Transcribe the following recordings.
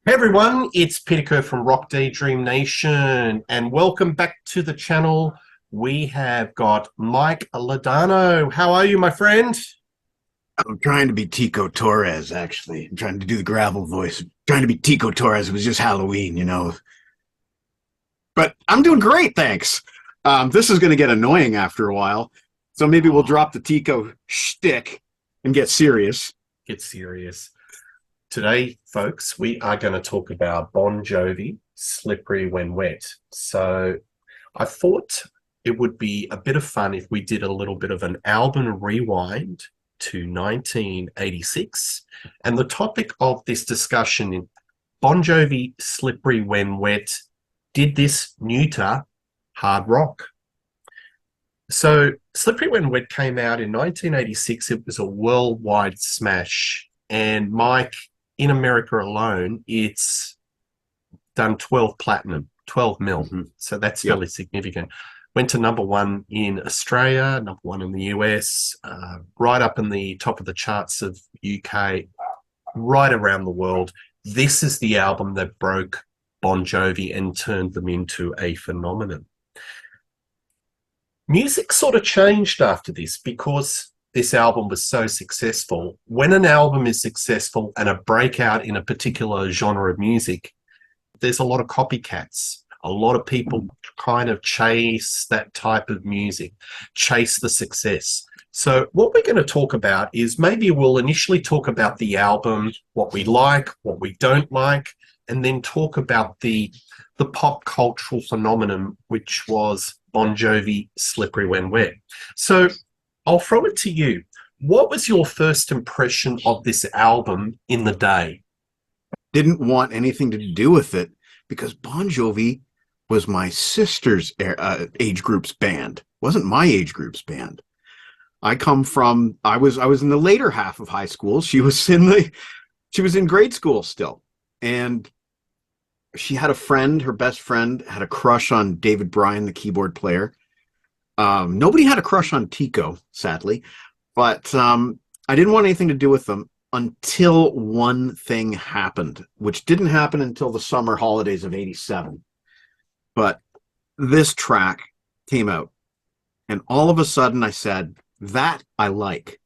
Hey everyone, it's Peter Kerr from Daydream Nation, and welcome back to the channel. We have got Mike Ladano. How are you, my friend? I'm trying to be Tico Torres, actually. I'm trying to do the gravel voice. I'm trying to be Tico Torres. It was just Halloween. But I'm doing great, thanks. This is going to get annoying after a while. So maybe we'll Oh, drop the Tico shtick and get serious. get serious. Today, folks, we are going to talk about Bon Jovi, Slippery When Wet. So I thought it would be a bit of fun if we did a little bit of an album rewind to 1986. And the topic of this discussion in Bon Jovi, Slippery When Wet, did this neuter hard rock? So Slippery When Wet came out in 1986. It was a worldwide smash. And Mike, in America alone, it's done 12 platinum, 12 mil. Mm-hmm. So that's Yep. fairly significant. Went to number one in Australia, number one in the US, right up in the top of the charts of UK, right around the world. This is the album that broke Bon Jovi and turned them into a phenomenon. Music sort of changed after this because this album was so successful. When an album is successful and a breakout in a particular genre of music, there's a lot of copycats. A lot of people kind of chase that type of music, chase the success. So what we're going to talk about is maybe we'll initially talk about the album, what we like, what we don't like, and then talk about the pop cultural phenomenon, which was Bon Jovi, Slippery When Wet. So I'll throw it to you. What was your first impression of this album in the day? Didn't want anything to do with it because Bon Jovi was my sister's age group's band. Wasn't my age group's band. I was in the later half of high school. She was in grade school still. And she had a friend, her best friend, had a crush on David Bryan, the keyboard player. Nobody had a crush on Tico, sadly, but I didn't want anything to do with them until one thing happened, which didn't happen until the summer holidays of '87. But this track came out, and all of a sudden I said, that I like.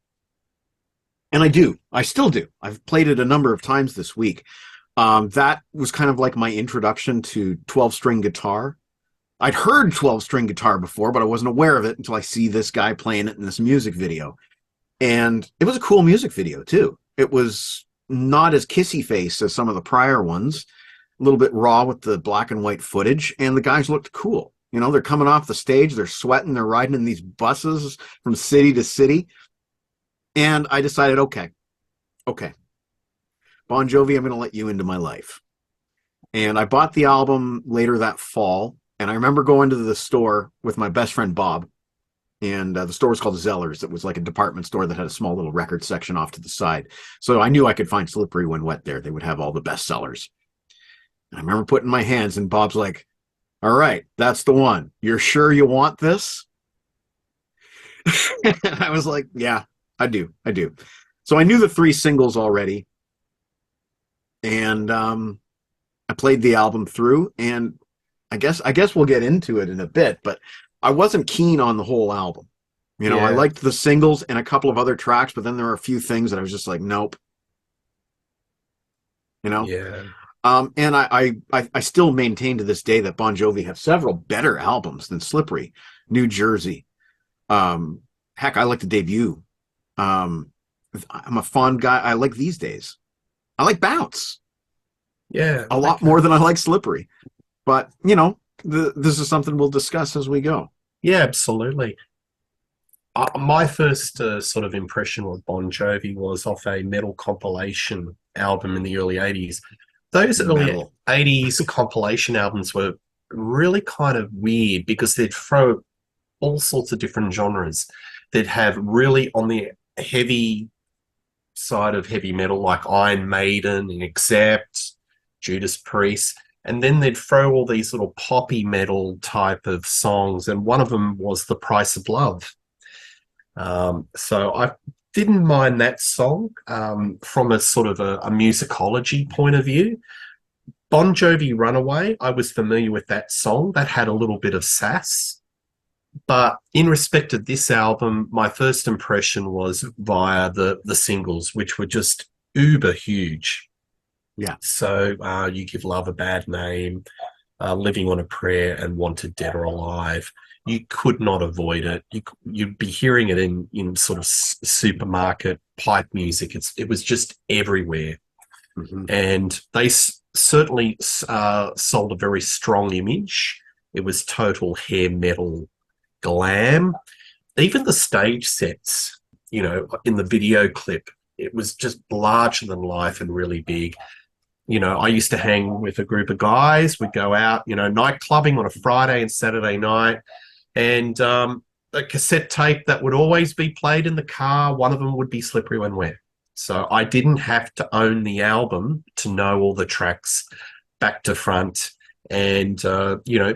And I do. I still do. I've played it a number of times this week. That was kind of like my introduction to 12-string guitar. I'd heard 12-string guitar before, but I wasn't aware of it until I see this guy playing it in this music video. And it was a cool music video, too. It was not as kissy face as some of the prior ones, a little bit raw with the black and white footage, and the guys looked cool. They're coming off the stage, they're sweating, they're riding in these buses from city to city. And I decided, okay, Bon Jovi, I'm going to let you into my life. And I bought the album later that fall. And I remember going to the store with my best friend, Bob. And the store was called Zeller's. It was like a department store that had a small little record section off to the side. So I knew I could find Slippery When Wet there. They would have all the best sellers. And I remember putting my hands, and Bob's like, all right, that's the one. You're sure you want this? And I was like, yeah, I do. So I knew the three singles already. And I played the album through, and I guess we'll get into it in a bit, but I wasn't keen on the whole album. I Yeah, liked the singles and a couple of other tracks, but then there were a few things that I was just like, nope. You know, yeah. and I still maintain to this day that Bon Jovi have several better albums than Slippery, New Jersey. Heck, I like the debut. Um, I'm a fond guy. I like These Days. I like Bounce Yeah, a lot okay. more than I like Slippery. But this is something we'll discuss as we go. Yeah, absolutely. My first sort of impression with Bon Jovi was off a metal compilation album in the early 80s. Those early Metal. 80s compilation albums were really kind of weird because they'd throw all sorts of different genres. They'd have really on the heavy side of heavy metal, like Iron Maiden and Accept, Judas Priest. And then they'd throw all these little poppy metal type of songs. And one of them was The Price of Love. So I didn't mind that song from a sort of a musicology point of view. Bon Jovi Runaway, I was familiar with that song. That had a little bit of sass. But in respect of this album, my first impression was via the singles, which were just uber huge. Yeah. So You Give Love a Bad Name, Living on a Prayer, and Wanted Dead or Alive. You could not avoid it. You'd be hearing it in sort of supermarket pipe music. It was just everywhere. Mm-hmm. And they certainly sold a very strong image. It was total hair metal glam. Even the stage sets, in the video clip, it was just larger than life and really big. I used to hang with a group of guys. We'd go out, night clubbing on a Friday and Saturday night. And a cassette tape that would always be played in the car, one of them would be Slippery When Wet. So I didn't have to own the album to know all the tracks back to front. And,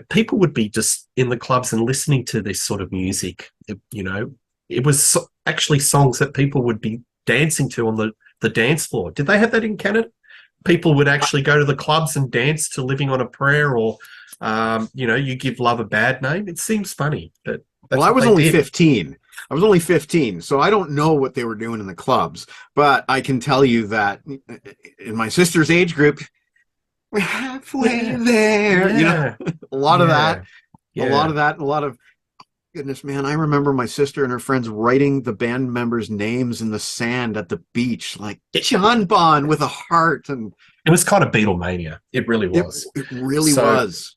people would be just in the clubs and listening to this sort of music. It was actually songs that people would be dancing to on the dance floor. Did they have that in Canada? People would actually go to the clubs and dance to Living on a Prayer or, You Give Love a Bad Name. It seems funny, but well, I was only 15. I was only 15, so I don't know what they were doing in the clubs. But I can tell you that in my sister's age group, we're halfway there. Yeah. A lot of that. Yeah. A lot of goodness, man. I remember my sister and her friends writing the band members' names in the sand at the beach, like John Bon with a heart. And it was kind of Beatlemania. It really was. It really was.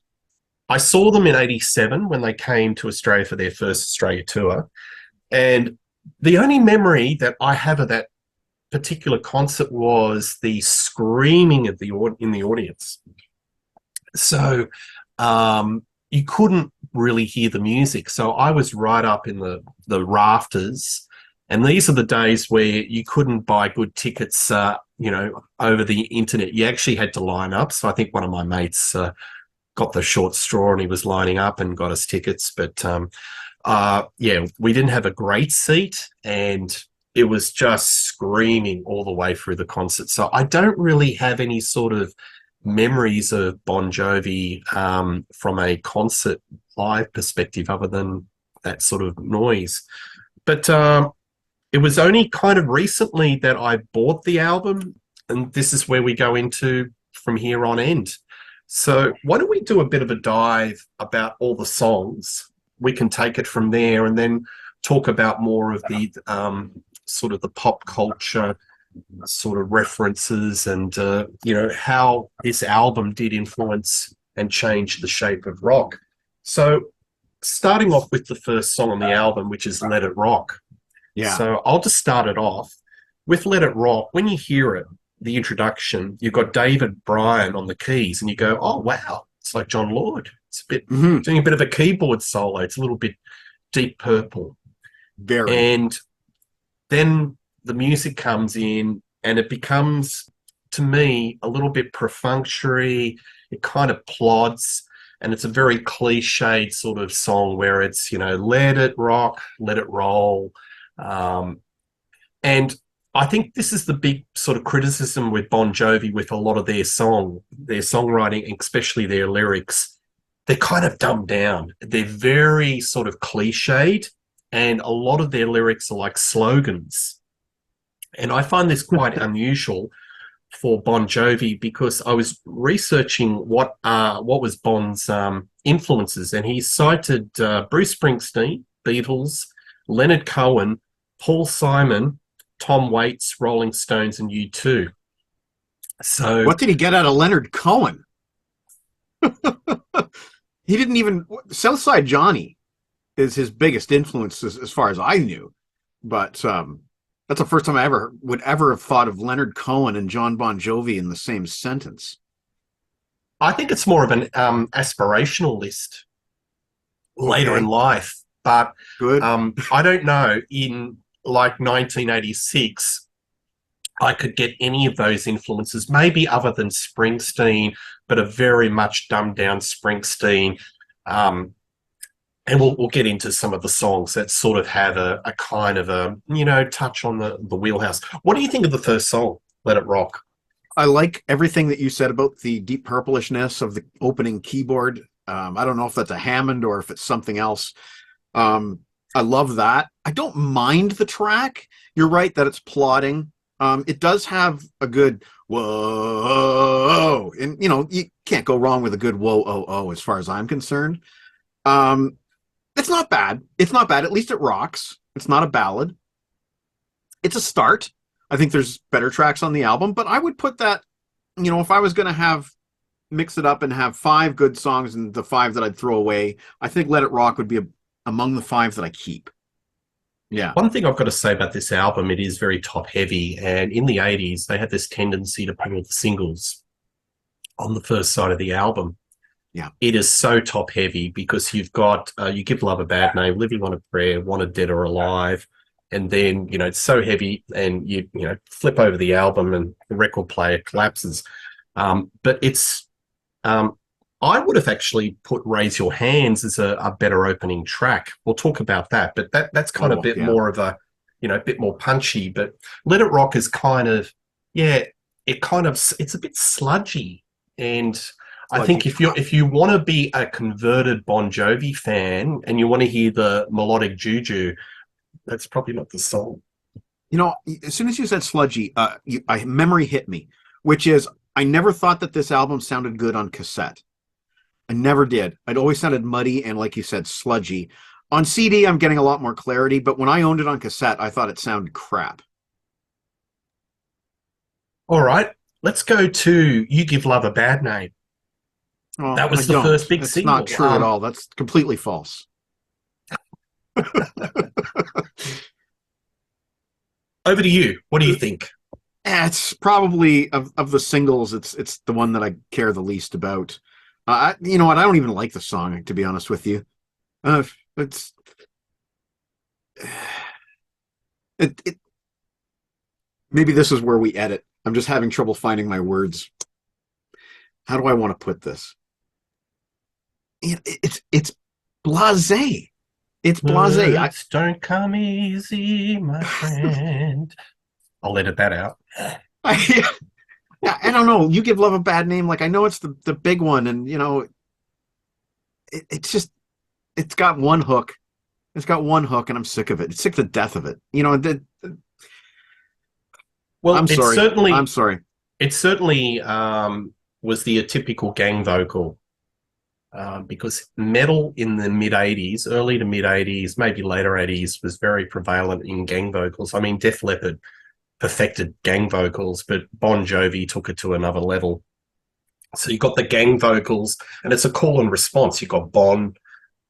I saw them in 87 when they came to Australia for their first Australia tour. And the only memory that I have of that particular concert was the screaming of in the audience. So you couldn't really hear the music. So I was right up in the rafters. And these are the days where you couldn't buy good tickets, over the internet. You actually had to line up. So I think one of my mates got the short straw and he was lining up and got us tickets. But we didn't have a great seat and it was just screaming all the way through the concert. So I don't really have any sort of memories of Bon Jovi from a concert live perspective other than that sort of noise. But it was only kind of recently that I bought the album, and this is where we go into from here on end. So why don't we do a bit of a dive about all the songs? We can take it from there and then talk about more of the sort of the pop culture sort of references and, how this album did influence and change the shape of rock. So starting off with the first song on the album, which is Let It Rock. Yeah. So I'll just start it off with Let It Rock. When you hear it, the introduction, you've got David Bryan on the keys and you go, oh, wow, it's like John Lord. It's a bit doing a bit of a keyboard solo. It's a little bit Deep Purple. Very. And then the music comes in and it becomes, to me, a little bit perfunctory. It kind of plods and it's a very cliched sort of song where it's, let it rock, let it roll. And I think this is the big sort of criticism with Bon Jovi with a lot of their songwriting, especially their lyrics. They're kind of dumbed down. They're very sort of cliched, and a lot of their lyrics are like slogans. And I find this quite unusual for Bon Jovi because I was researching what was Bon's influences, and he cited Bruce Springsteen, Beatles, Leonard Cohen, Paul Simon, Tom Waits, Rolling Stones, and U2. So what did he get out of Leonard Cohen? He didn't even... Southside Johnny is his biggest influence as far as I knew. But that's the first time I would ever have thought of Leonard Cohen and John Bon Jovi in the same sentence. I think it's more of an aspirational list later in life. But good. I don't know, in like 1986, I could get any of those influences, maybe other than Springsteen, but a very much dumbed down Springsteen. And we'll get into some of the songs that sort of have a kind of a, touch on the wheelhouse. What do you think of the first song, Let It Rock? I like everything that you said about the deep purplishness of the opening keyboard. I don't know if that's a Hammond or if it's something else. I love that. I don't mind the track. You're right that it's plodding. It does have a good whoa, and you can't go wrong with a good whoa oh oh as far as I'm concerned. Um, it's not bad. It's not bad. At least it rocks. It's not a ballad. It's a start. I think there's better tracks on the album, but I would put that, if I was going to mix it up and have 5 good songs and the 5 that I'd throw away, I think Let It Rock would be among the 5 that I keep. Yeah. One thing I've got to say about this album, it is very top heavy. And in the 80s, they had this tendency to put all the singles on the first side of the album. Yeah. It is so top heavy because you've got You Give Love a Bad Name, Living on a Prayer, Wanted Dead or Alive. And then, it's so heavy and you flip over the album and the record player collapses. But it's, I would have actually put Raise Your Hands as a better opening track. We'll talk about that, but that's kind of a bit more of a, a bit more punchy. But Let It Rock is kind of, it's a bit sludgy. And I think if you want to be a converted Bon Jovi fan and you want to hear the melodic juju, that's probably not the song. As soon as you said sludgy, memory hit me, which is I never thought that this album sounded good on cassette. I never did. It always sounded muddy and, like you said, sludgy. On CD, I'm getting a lot more clarity, but when I owned it on cassette, I thought it sounded crap. All right, let's go to You Give Love a Bad Name. Oh, that was the first big single. That's not true at all. That's completely false. Over to you. What do you think? It's probably of the singles, it's the one that I care the least about. You know what? I don't even like the song, to be honest with you. It's maybe this is where we edit. I'm just having trouble finding my words. How do I want to put this? It's blasé. It's blasé. Words don't come easy, my friend. I'll edit that out. I don't know. You Give Love a Bad Name. Like, I know it's the big one, and it's got one hook. It's got one hook, and I'm sick of it. It's sick to death of it. Well, I'm sorry. I'm sorry. It certainly was the atypical gang vocal. Because metal in the mid-'80s, early to mid-'80s, maybe later '80s, was very prevalent in gang vocals. I mean, Def Leppard perfected gang vocals, but Bon Jovi took it to another level. So you got the gang vocals, and it's a call and response. You got Bon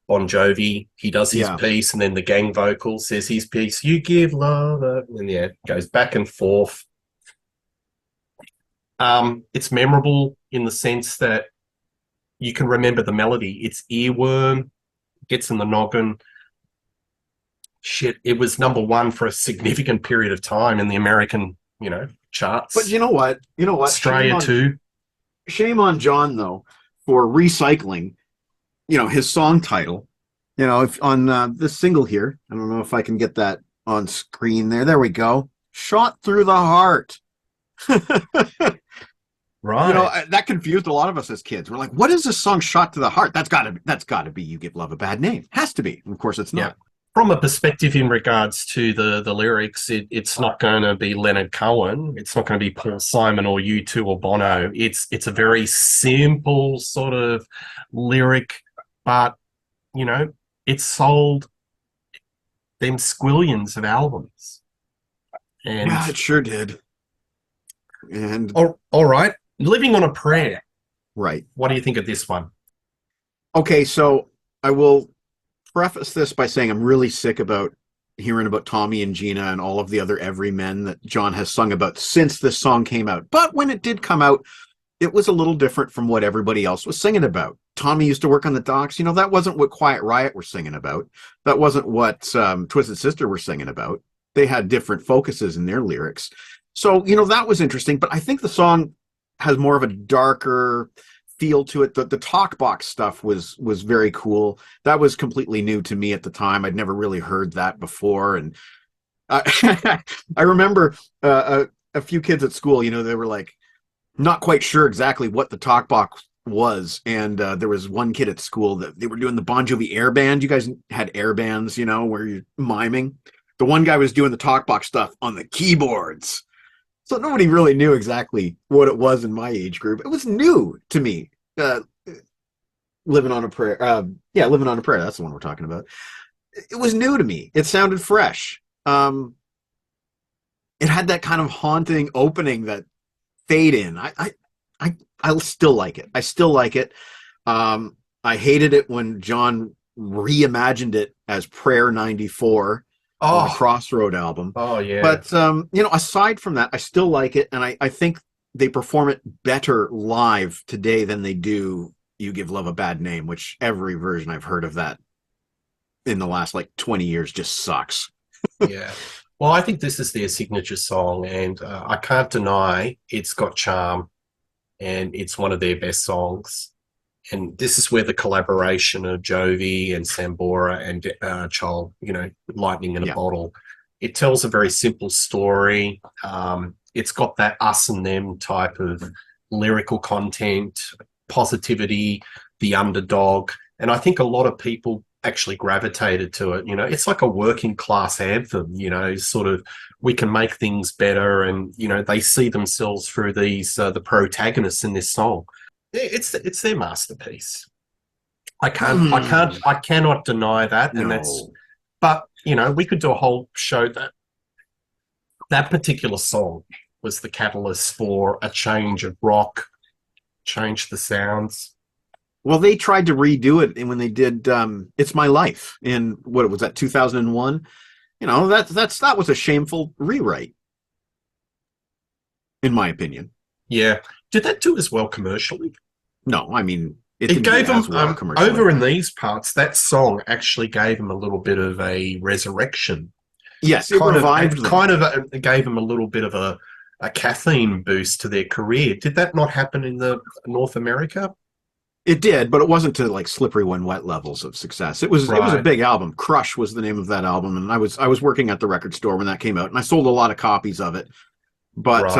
Jovi, he does his piece, and then the gang vocal says his piece. You give love, and it goes back and forth. It's memorable in the sense that you can remember the melody. It's earworm, gets in the noggin. Shit, it was number 1 for a significant period of time in the American, charts. But you know what? Australia too. Shame on John, though, for recycling, his song title. If on this single here, I don't know if I can get that on screen there. There we go. Shot Through the Heart. Right. That confused a lot of us as kids. We're like, what is this song Shot to the Heart? That's gotta be You Give Love a Bad Name. Has to be. And of course it's not. Yeah. From a perspective in regards to the lyrics, it's not going to be Leonard Cohen. It's not going to be Paul Simon or U2 or Bono. It's a very simple sort of lyric, but it sold them squillions of albums. And yeah, it sure did. And all right. Living on a Prayer. Right. What do you think of this one? Okay, so I will preface this by saying I'm really sick about hearing about Tommy and Gina and all of the other everymen that John has sung about since this song came out. But when it did come out, it was a little different from what everybody else was singing about. Tommy used to work on the docks. That wasn't what Quiet Riot were singing about. That wasn't what Twisted Sister were singing about. They had different focuses in their lyrics. So, that was interesting. But I think the song has more of a darker feel to it. The talk box stuff was very cool. That was completely new to me at the time. I'd never really heard that before. And I remember a few kids at school, they were like, not quite sure exactly what the talk box was, and there was one kid at school that they were doing the Bon Jovi air band. You guys had air bands, where you're miming. The one guy was doing the talk box stuff on the keyboards, so nobody really knew exactly what it was in my age group. It was new to me. Living on a prayer. Living on a prayer. That's the one we're talking about. It was new to me. It sounded fresh. It had that kind of haunting opening, that fade in. I still like it. I still like it. I hated it when John reimagined it as Prayer 94 on the Oh, Crossroad album. oh yeah. But aside from that, I still like it, and I think they perform it better live today than they do You Give Love a Bad Name, which every version I've heard of that in the last 20 years just sucks. Yeah. Well, I think this is their signature song, and I can't deny it's got charm, and it's one of their best songs. And this is where the collaboration of Jovi and Sambora and Child, Lightning in a Yeah. Bottle, it tells a very simple story. It's got that us and them type of lyrical content, positivity, the underdog. And I think a lot of people actually gravitated to it. It's like a working class anthem, sort of, we can make things better. And, they see themselves through these, the protagonists in this song. It's their masterpiece. I cannot deny that. No. And but we could do a whole show that particular song was the catalyst for a change of rock, change the sounds. Well, they tried to redo it, and when they did It's My Life in, what was that, 2001? That was a shameful rewrite, in my opinion. Yeah. Did that do as well commercially? No, I mean, it gave them well over in these parts. That song actually gave them a little bit of a resurrection. Yes, it revived them. Gave them a little bit of a caffeine boost to their career. Did that not happen in the North America? It did, but it wasn't to Slippery When Wet levels of success. It was a big album. Crush was the name of that album, and I was working at the record store when that came out, and I sold a lot of copies of it, but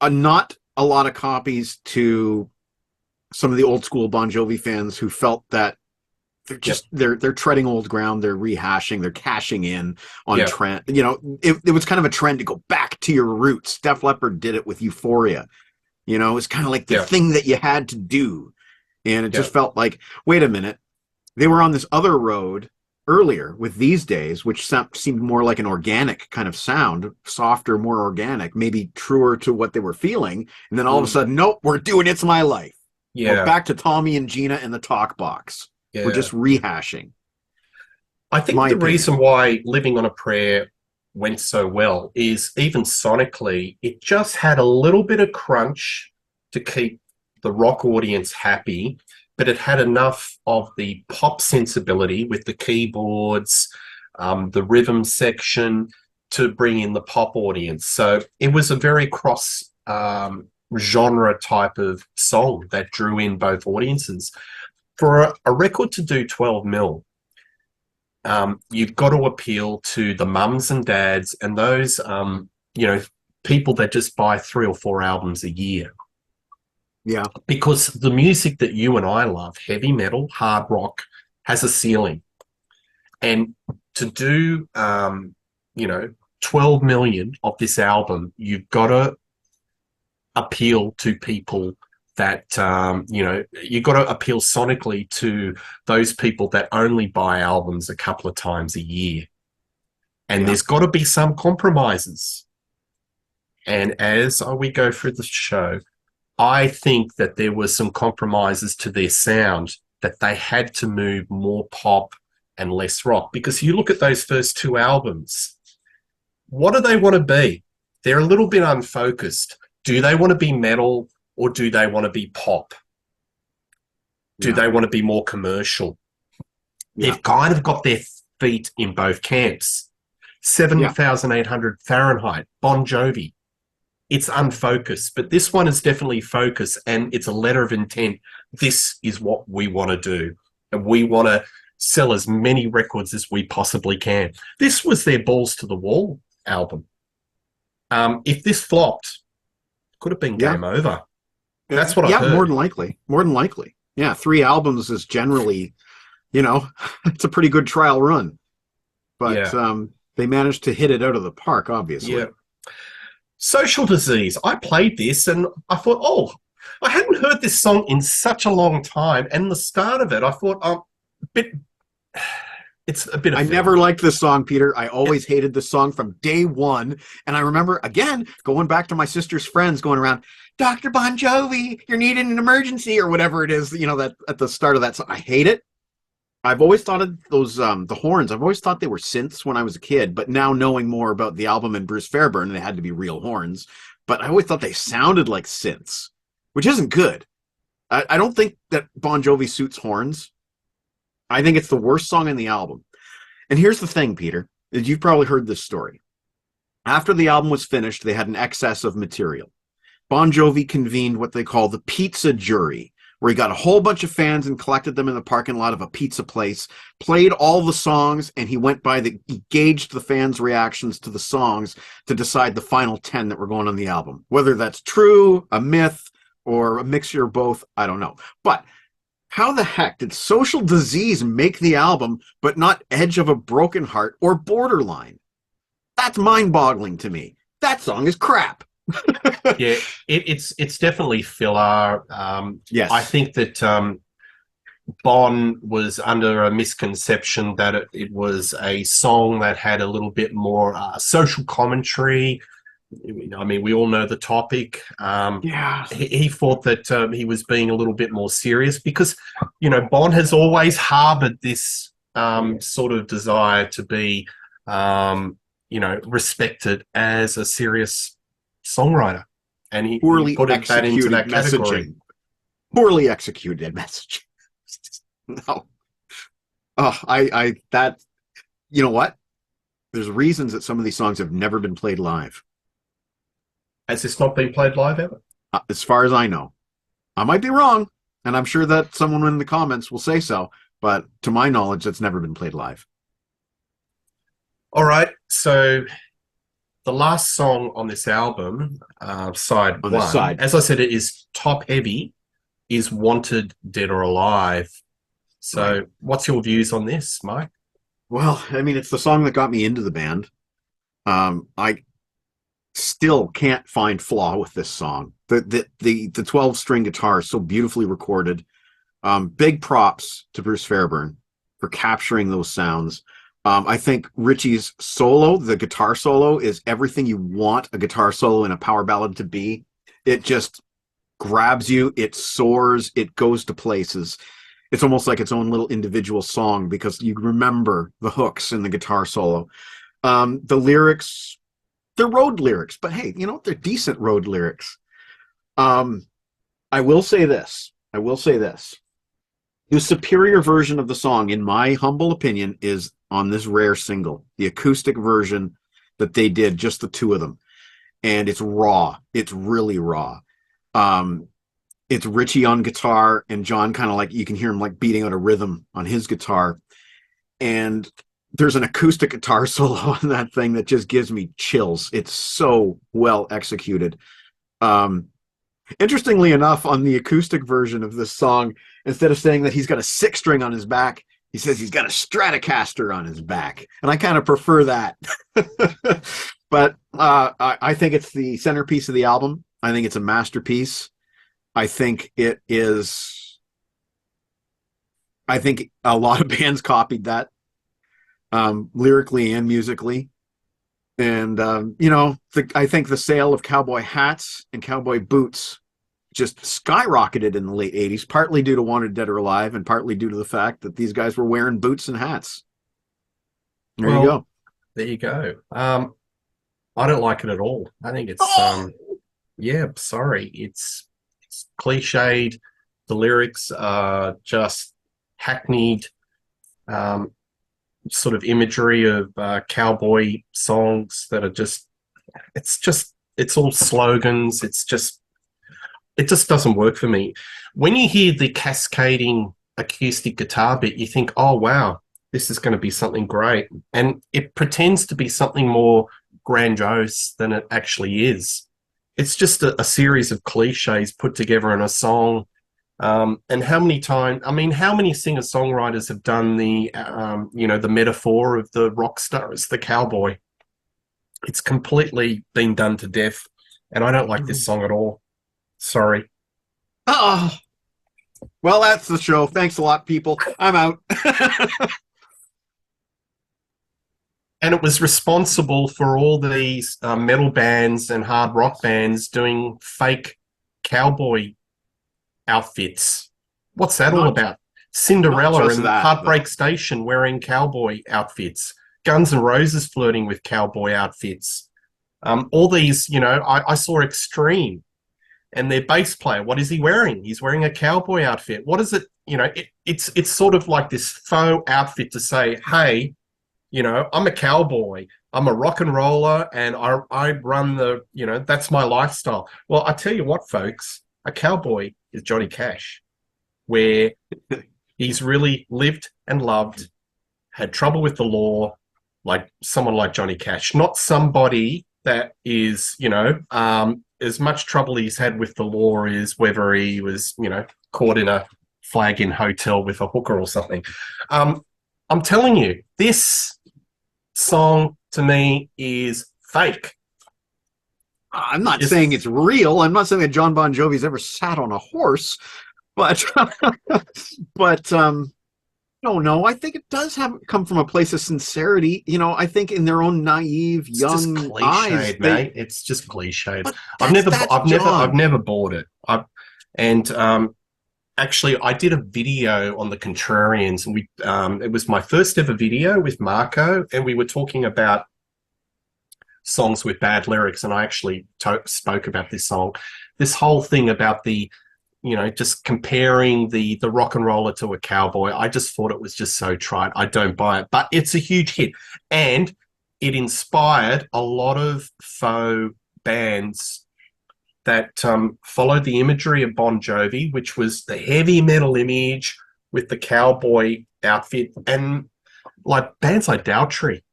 not a lot of copies to some of the old school Bon Jovi fans who felt that they're treading old ground, they're rehashing, they're cashing in on trend. It was kind of a trend to go back to your roots. Def Leppard did it with Euphoria. It was kind of like the thing that you had to do. And it just felt like, wait a minute, they were on this other road earlier with These Days, which seemed more like an organic kind of sound, softer, more organic, maybe truer to what they were feeling. And then all of a sudden, nope, we're doing It's My Life. Yeah. We're back to Tommy and Gina and the talk box. Yeah. We're just rehashing. I think the reason why Living on a Prayer went so well is, even sonically, it just had a little bit of crunch to keep the rock audience happy, but it had enough of the pop sensibility with the keyboards, the rhythm section, to bring in the pop audience. So it was a very cross genre type of song that drew in both audiences. For a record to do 12 mil, you've got to appeal to the mums and dads and those people that just buy 3 or 4 albums a year. Yeah. Because the music that you and I love, heavy metal, hard rock, has a ceiling. And to do 12 million of this album, you've got to appeal to people that you've got to appeal sonically to those people that only buy albums a couple of times a year. And there's got to be some compromises. And as we go through the show, I think that there were some compromises to their sound, that they had to move more pop and less rock. Because you look at those first 2 albums, what do they want to be? They're a little bit unfocused. Do they want to be metal, or do they want to be pop? Do they want to be more commercial? They've kind of got their feet in both camps. 7,800 Fahrenheit, Bon Jovi. It's unfocused, but this one is definitely focused, and it's a letter of intent. This is what we want to do, and we want to sell as many records as we possibly can. This was their balls to the wall album. If this flopped, Could have been Yeah. game over. That's what I Yeah, heard. more than likely. More than likely. Yeah, 3 albums is generally, it's a pretty good trial run. But Yeah. they managed to hit it out of the park, obviously. Yeah. Social Disease. I played this and I thought, oh, I hadn't heard this song in such a long time. And the start of it, I thought, it's a bit of I filler. never liked this song, Peter. I always hated this song from day one. And I remember, again, going back to my sister's friends going around, Dr. Bon Jovi, you're needed an emergency, or whatever it is, that at the start of that song. I hate it. I've always thought of those, the horns, I've always thought they were synths when I was a kid, but now knowing more about the album and Bruce Fairbairn, they had to be real horns. But I always thought they sounded like synths, which isn't good. I don't think that Bon Jovi suits horns. I think it's the worst song in the album. And here's the thing, Peter, is you've probably heard this story. After the album was finished, they had an excess of material. Bon Jovi convened what they call the pizza jury, where he got a whole bunch of fans and collected them in the parking lot of a pizza place, played all the songs, and he gauged the fans' reactions to the songs to decide the final 10 that were going on the album. Whether that's true, a myth, or a mixture of both, I don't know. But how the heck did Social Disease make the album, but not Edge of a Broken Heart or Borderline? That's mind-boggling to me. That song is crap. Yeah, it's definitely filler. Yes. I think that Bon was under a misconception that it was a song that had a little bit more social commentary. I mean, we all know the topic. Yeah. He thought that he was being a little bit more serious because, Bon has always harbored this sort of desire to be, respected as a serious songwriter. And he put that into that category. Messaging. Poorly executed messaging. No. Oh, you know what? There's reasons that some of these songs have never been played live. Has this not been played live ever? As far as I know. I might be wrong, and I'm sure that someone in the comments will say so, but to my knowledge, that's never been played live. All right, so the last song on this album, side On one, this side. as I said, it is top heavy, is Wanted, Dead or Alive. So Right. What's your views on this, Mike? Well, I mean, it's the song that got me into the band. I still can't find flaw with this song. The 12-string guitar is so beautifully recorded. Big props to Bruce Fairbairn for capturing those sounds. I think Richie's solo, the guitar solo, is everything you want a guitar solo in a power ballad to be. It just grabs you, it soars, it goes to places. It's almost like its own little individual song because you remember the hooks in the guitar solo. The lyrics, they're road lyrics, but hey, they're decent road lyrics. I will say this. The superior version of the song, in my humble opinion, is on this rare single, the acoustic version that they did, just the two of them. And it's raw. It's really raw. It's Richie on guitar and John kind of you can hear him beating out a rhythm on his guitar. And there's an acoustic guitar solo on that thing that just gives me chills. It's so well executed. Interestingly enough, on the acoustic version of this song, instead of saying that he's got a 6-string on his back, he says he's got a Stratocaster on his back. And I kind of prefer that. But I think it's the centerpiece of the album. I think it's a masterpiece. I think it is. I think a lot of bands copied that, lyrically and musically. And, I think the sale of cowboy hats and cowboy boots just skyrocketed in the late 80s, partly due to Wanted, Dead or Alive, and partly due to the fact that these guys were wearing boots and hats. There you go. There you go. I don't like it at all. I think it's, sorry. It's cliched. The lyrics are just hackneyed, sort of imagery of cowboy songs that are it's all slogans. It just doesn't work for me. When you hear the cascading acoustic guitar bit, you think, oh, wow, this is going to be something great. And it pretends to be something more grandiose than it actually is. it's just a series of cliches put together in a song. And how many times, I mean, how many singer-songwriters have done the metaphor of the rock star as the cowboy? It's completely been done to death. And I don't like this song at all. Sorry. Oh, well, that's the show. Thanks a lot, people. I'm out. And it was responsible for all these metal bands and hard rock bands doing fake cowboy outfits. What's that all about? Cinderella and Heartbreak Station wearing cowboy outfits. Guns N' Roses flirting with cowboy outfits. All these, I saw Extreme and their bass player. What is he wearing? He's wearing a cowboy outfit. What is it? It's sort of like this faux outfit to say, hey, I'm a cowboy. I'm a rock and roller, and I run that's my lifestyle. Well, I tell you what, folks, a cowboy is Johnny Cash, where he's really lived and loved, had trouble with the law, like someone like Johnny Cash, not somebody that is, as much trouble he's had with the law is whether he was, caught in a flag-in hotel with a hooker or something. I'm telling you, this song to me is fake. I'm not saying it's real. I'm not saying that John Bon Jovi's ever sat on a horse, but no, I think it does come from a place of sincerity. I think in their own naive, young eyes, mate. It's just cliched. I've never bought it. Actually, I did a video on the Contrarians, and it was my first ever video with Marco, and we were talking about songs with bad lyrics, and I actually spoke about this song. This whole thing about the, just comparing the rock and roller to a cowboy, I just thought it was just so trite. I don't buy it, but it's a huge hit, and it inspired a lot of faux bands that followed the imagery of Bon Jovi, which was the heavy metal image with the cowboy outfit, and like bands like Daughtry.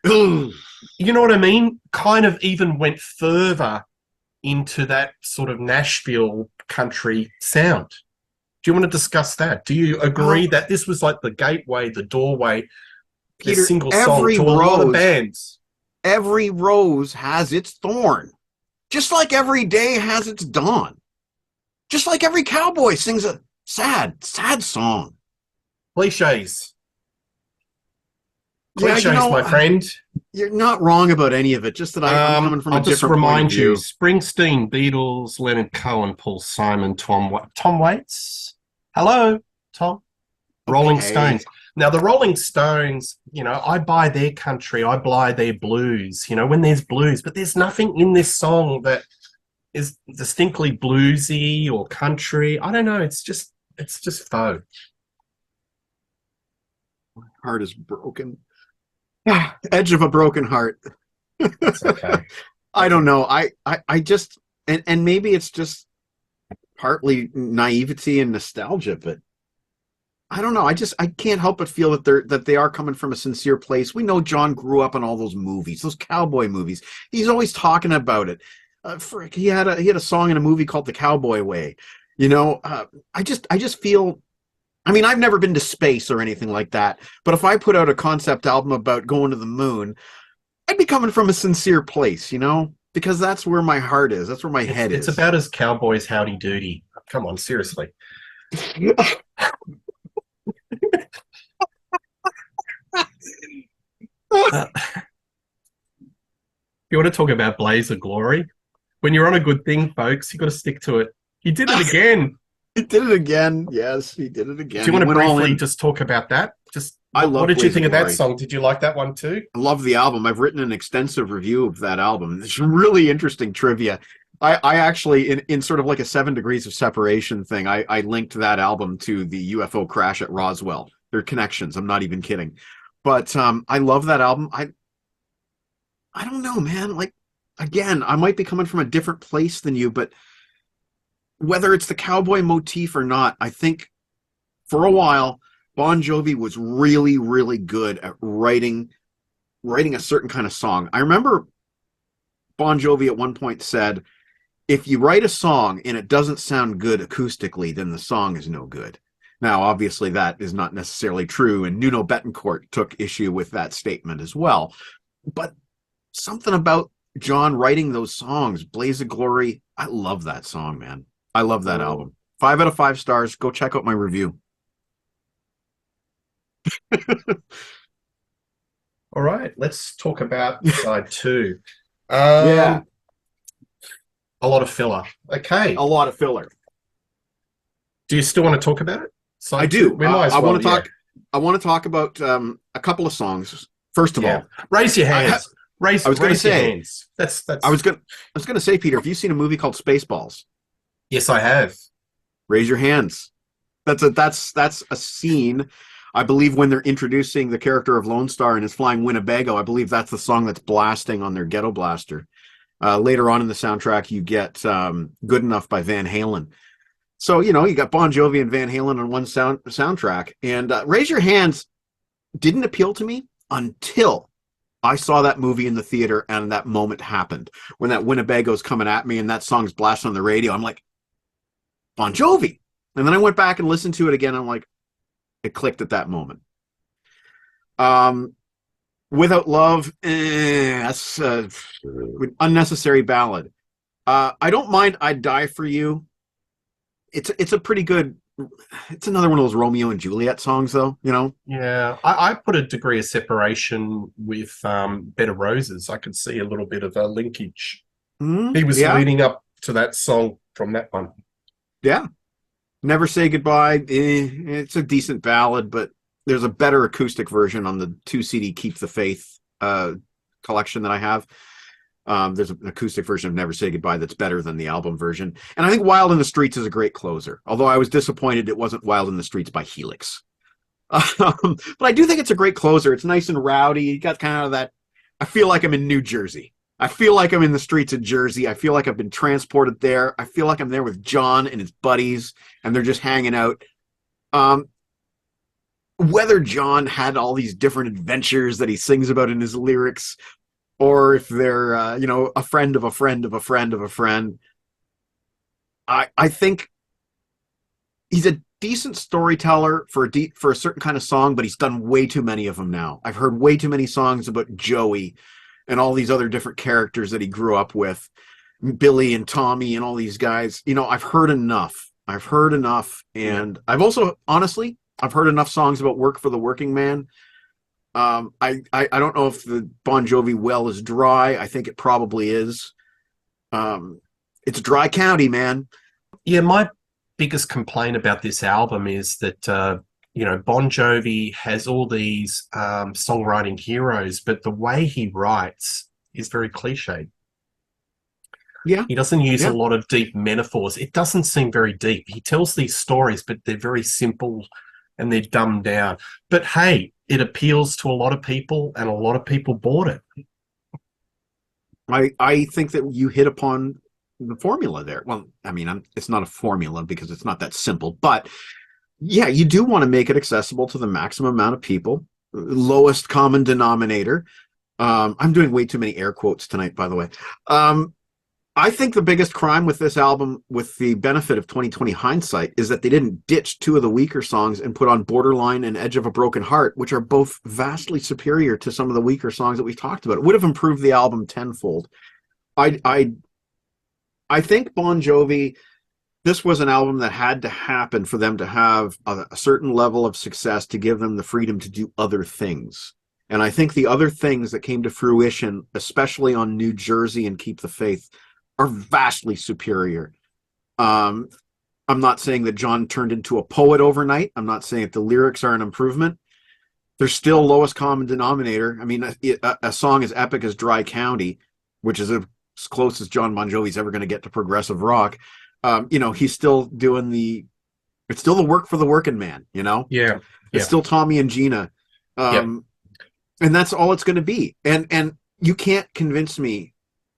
You know what I mean? Kind of even went further into that sort of Nashville country sound. Do you want to discuss that? Do you agree that this was like the gateway, the doorway, Peter, the single song to a lot of bands? Every rose has its thorn. Just like every day has its dawn. Just like every cowboy sings a sad, sad song. Cliches. Cliches, my friend. You're not wrong about any of it. Just that I'm coming from a different point of view. I'll just remind you, Springsteen, Beatles, Leonard Cohen, Paul Simon, Tom Waits. Hello, Tom. Okay. Rolling Stones. Now, the Rolling Stones, I buy their country. I buy their blues, when there's blues. But there's nothing in this song that is distinctly bluesy or country. I don't know. It's just faux. My heart is broken. Edge of a broken heart. It's okay. I don't know. I just, and maybe it's just partly naivety and nostalgia, but I don't know. I can't help but feel that they are coming from a sincere place. We know John grew up in all those movies, those cowboy movies. He's always talking about it. He had a song in a movie called The Cowboy Way. I just feel. I mean, I've never been to space or anything like that, but if I put out a concept album about going to the moon, I'd be coming from a sincere place, because that's where my heart is. That's where my head is. It's about as cowboys howdy doody. Come on, seriously. You want to talk about Blaze of Glory? When you're on a good thing, folks, you got to stick to it. He did it again. He did it again. Yes, he did it again. Do you want to briefly just talk about that? What did you think of that song? Did you like that one too? I love the album. I've written an extensive review of that album. It's really interesting trivia. I actually, in sort of like a 7 Degrees of Separation thing, I linked that album to the UFO crash at Roswell. They're connections. I'm not even kidding. But I love that album. I don't know, man. Like, again, I might be coming from a different place than you, but whether it's the cowboy motif or not, I think for a while, Bon Jovi was really, really good at writing a certain kind of song. I remember Bon Jovi at one point said if you write a song and it doesn't sound good acoustically, then the song is no good. Now, obviously, that is not necessarily true, and Nuno Bettencourt took issue with that statement as well. But something about John writing those songs, Blaze of Glory, I love that song, man. I love that album. 5 out of 5 stars. Go check out my review. All right, let's talk about side 2. Yeah. A lot of filler. Okay. A lot of filler. Do you still want to talk about it? Side I do. We might as I well, want to talk. I want to talk about a couple of songs. First of all, raise your hands. I was going to say. Hands. That's. I was going to say, Peter, have you seen a movie called Spaceballs? Yes, I have. Raise your hands. That's a scene. I believe when they're introducing the character of Lone Star and his flying Winnebago, I believe that's the song that's blasting on their ghetto blaster. Later on in the soundtrack, you get "Good Enough" by Van Halen. So, you got Bon Jovi and Van Halen on one soundtrack. And Raise Your Hands didn't appeal to me until I saw that movie in the theater and that moment happened. When that Winnebago's coming at me and that song's blasting on the radio, I'm like, Bon Jovi. And then I went back and listened to it again. I'm like, it clicked at that moment. Without Love, that's an unnecessary ballad. I don't mind I'd Die For You. It's a pretty good. It's another one of those Romeo and Juliet songs, though. Yeah, I put a degree of separation with Bed of Roses. I could see a little bit of a linkage. He was leading up to that song from that one. Yeah, Never Say Goodbye. It's a decent ballad, but there's a better acoustic version on the 2 CD Keep the Faith collection that I have. There's an acoustic version of Never Say Goodbye that's better than the album version. And I think Wild in the Streets is a great closer, although I was disappointed it wasn't Wild in the Streets by Helix. But I do think it's a great closer. It's nice and rowdy. You got kind of that, I feel like I'm in New Jersey. I feel like I'm in the streets of Jersey. I feel like I've been transported there. I feel like I'm there with John and his buddies, and they're just hanging out. Whether John had all these different adventures that he sings about in his lyrics, or if they're, a friend of a friend of a friend of a friend, I think he's a decent storyteller for a certain kind of song, but he's done way too many of them now. I've heard way too many songs about Joey and all these other different characters that he grew up with, Billy and Tommy and all these guys. I've heard enough. And I've also, honestly, I've heard enough songs about work for the working man. I don't know if the Bon Jovi well is dry. I think it probably is. It's a dry county, man. Yeah, my biggest complaint about this album is that Bon Jovi has all these songwriting heroes, but the way he writes is very cliched. Yeah. He doesn't use a lot of deep metaphors. It doesn't seem very deep. He tells these stories, but they're very simple and they're dumbed down. But hey, it appeals to a lot of people, and a lot of people bought it. I think that you hit upon the formula there. Well, I mean, it's not a formula because it's not that simple, but yeah, you do want to make it accessible to the maximum amount of people. Lowest common denominator. I'm doing way too many air quotes tonight, by the way. I think the biggest crime with this album, with the benefit of 2020 hindsight, is that they didn't ditch 2 of the weaker songs and put on Borderline and Edge of a Broken Heart, which are both vastly superior to some of the weaker songs that we've talked about. It would have improved the album tenfold. I think Bon Jovi, this was an album that had to happen for them to have a certain level of success to give them the freedom to do other things. And I think the other things that came to fruition, especially on New Jersey and Keep the Faith, are vastly superior. I'm not saying that John turned into a poet overnight. I'm not saying that the lyrics are an improvement. They're still lowest common denominator. I mean, a song as epic as Dry County, which is as close as John Bon Jovi's ever going to get to progressive rock. He's still doing it's still the work for the working man, Yeah. It's still Tommy and Gina. And that's all it's going to be. And you can't convince me.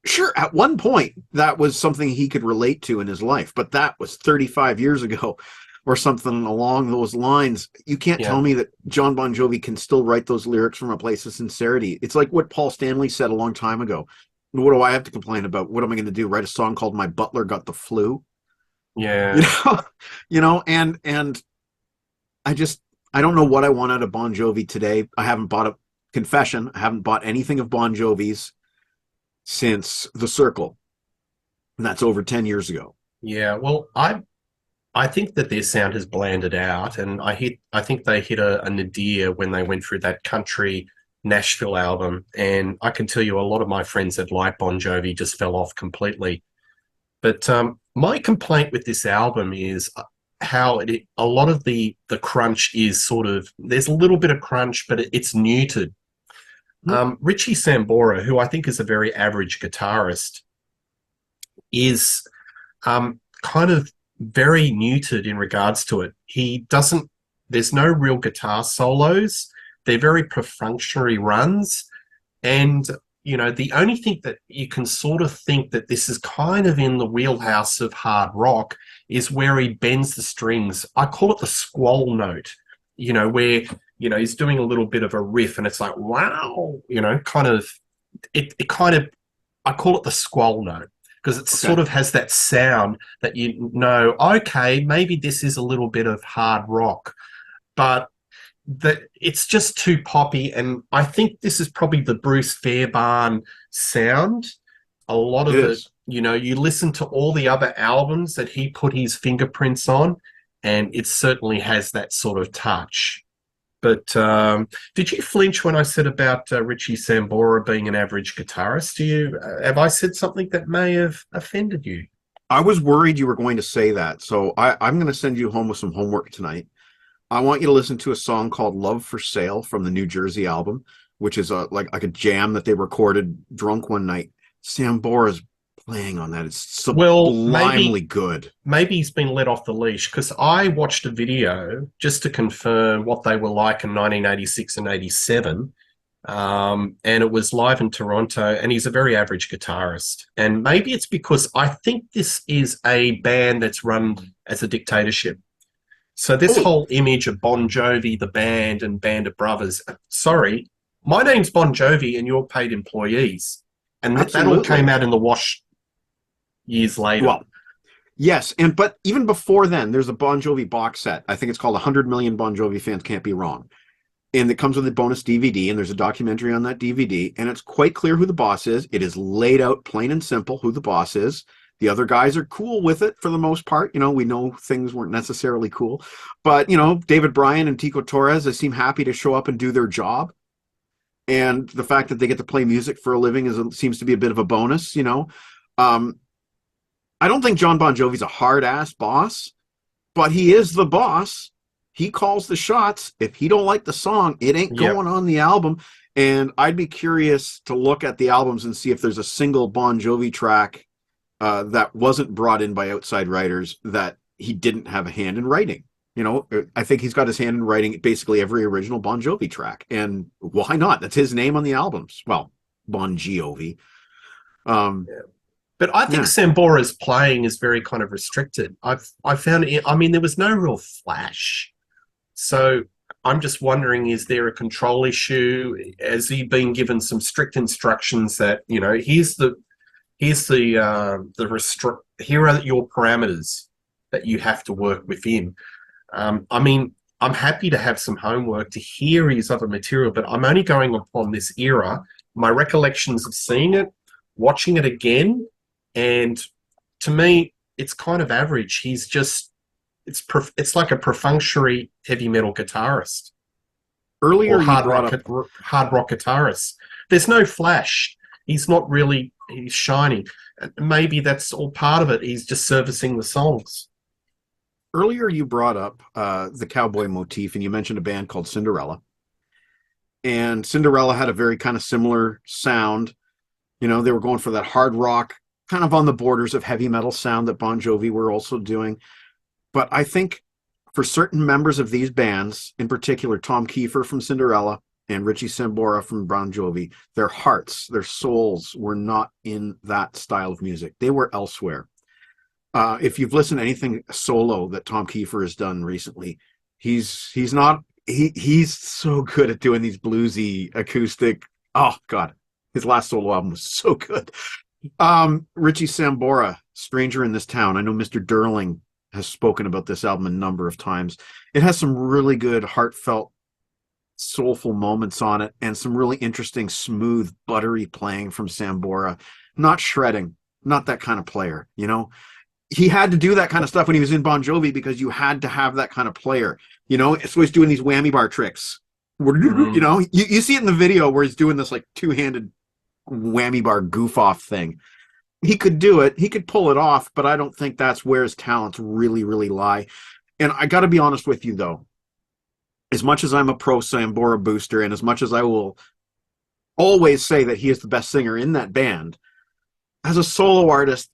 Sure, at one point, that was something he could relate to in his life, but that was 35 years ago or something along those lines. You can't tell me that John Bon Jovi can still write those lyrics from a place of sincerity. It's like what Paul Stanley said a long time ago. what do I have to complain about? What am I going to do? Write a song called "My Butler Got the Flu"? You Yeah. know, and I don't know what I want out of Bon Jovi today. I haven't bought a confession. I haven't bought anything of Bon Jovi's since The Circle, and that's over 10 years ago. Yeah. Well, I think that their sound has blanded out, and I think they hit a nadir when they went through that country Nashville album. And I can tell you, a lot of my friends that like Bon Jovi just fell off completely. But my complaint with this album is how a lot of the crunch is sort of, there's a little bit of crunch, but it's neutered. Richie Sambora, who I think is a very average guitarist, is kind of very neutered in regards to it. He doesn't, there's no real guitar solos. They're very perfunctory runs. And, you know, the only thing that you can sort of think that this is kind of in the wheelhouse of hard rock is where he bends the strings. I call it the squall note, you know, where, you know, he's doing a little bit of a riff and it's like, wow, you know, kind of, it kind of, I call it the squall note because it sort of has that sound that you know, okay, maybe this is a little bit of hard rock, but that it's just too poppy. And I think this is probably the Bruce Fairbairn sound. A lot of It it, is. you know, you listen to all the other albums that he put his fingerprints on, and it certainly has that sort of touch. But did you flinch when I said about Richie Sambora being an average guitarist? Do you have I said something that may have offended you? I was worried you were going to say that, so I'm going to send you home with some homework tonight. I want you to listen to a song called "Love for Sale" from the New Jersey album, which is like a jam that they recorded drunk one night. Sambora's playing on that. It's Well, sublimely good. maybe he's been let off the leash because I watched a video just to confirm what they were like in 1986 and 87. And it was live in Toronto, and he's a very average guitarist. And maybe it's because I think this is a band that's run as a dictatorship. So this Oh, whole image of Bon Jovi, the band, and Band of Brothers, sorry, my name's Bon Jovi and you're paid employees. And that all came absolutely. out in the wash years later. Well, yes, but even before then, there's a Bon Jovi box set. I think it's called "100 Million Bon Jovi Fans Can't Be Wrong," and it comes with a bonus DVD. And there's a documentary on that DVD, and it's quite clear who the boss is. It is laid out plain and simple who the boss is. The other guys are cool with it for the most part. You know, we know things weren't necessarily cool, but you know, David Bryan and Tico Torres, they seem happy to show up and do their job. And the fact that they get to play music for a living seems to be a bit of a bonus. You know, um, I don't think John Bon Jovi's a hard ass boss, but he is the boss. He calls the shots. If he don't like the song, it ain't Yep. going on the album. And I'd be curious to look at the albums and see if there's a single Bon Jovi track that wasn't brought in by outside writers that he didn't have a hand in writing. You know, I think he's got his hand in writing basically every original Bon Jovi track. And why not? That's his name on the albums. Well, Bon Jovi. Um, But I think yeah. Sambora's playing is very kind of restricted. I found it, I mean, there was no real flash. So I'm just wondering, is there a control issue? Has he been given some strict instructions that, you know, here are your parameters that you have to work within. I mean, I'm happy to have some homework to hear his other material, but I'm only going upon this era. My recollections of seeing it, watching it again, and to me, it's kind of average. He's just it's like a perfunctory heavy metal guitarist or Earlier, you brought up hard rock guitarist. There's no flash. He's shiny. Maybe that's all part of it. He's just servicing the songs. earlier you brought up the cowboy motif, and you mentioned a band called Cinderella. And Cinderella had a very kind of similar sound. You know, they were going for that hard rock, kind of on the borders of heavy metal sound that Bon Jovi were also doing. But I think for certain members of these bands, in particular Tom Kiefer from Cinderella and Richie Sambora from Bon Jovi, their hearts, their souls were not in that style of music. They were elsewhere. If you've listened to anything solo that Tom Kiefer has done recently, he's not he's so good at doing these bluesy acoustic. Oh God, His last solo album was so good. Richie Sambora, Stranger in This Town. I know Mr. Derling has spoken about this album a number of times. It has some really good, heartfelt, soulful moments on it, and some really interesting, smooth, buttery playing from Sambora. Not shredding, not that kind of player, you know? He had to do that kind of stuff when he was in Bon Jovi because you had to have that kind of player, you know? So he's doing these whammy bar tricks. You know, you see it in the video where he's doing this like two-handed whammy bar goof off thing. He could do it, he could pull it off, but I don't think that's where his talents really, really lie. And I got to be honest with you, though, as much as I'm a pro Sambora booster, and as much as I will always say that he is the best singer in that band, as a solo artist,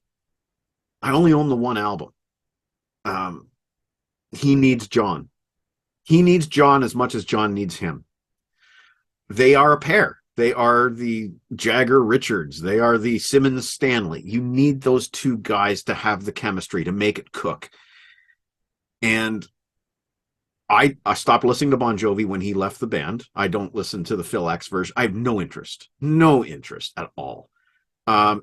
I only own the one album. He needs John. He needs John as much as John needs him. They are a pair. They are the Jagger Richards. They are the Simmons Stanley. You need those two guys to have the chemistry, to make it cook. And I stopped listening to Bon Jovi when he left the band. I don't listen to the Phil X version. I have no interest at all. And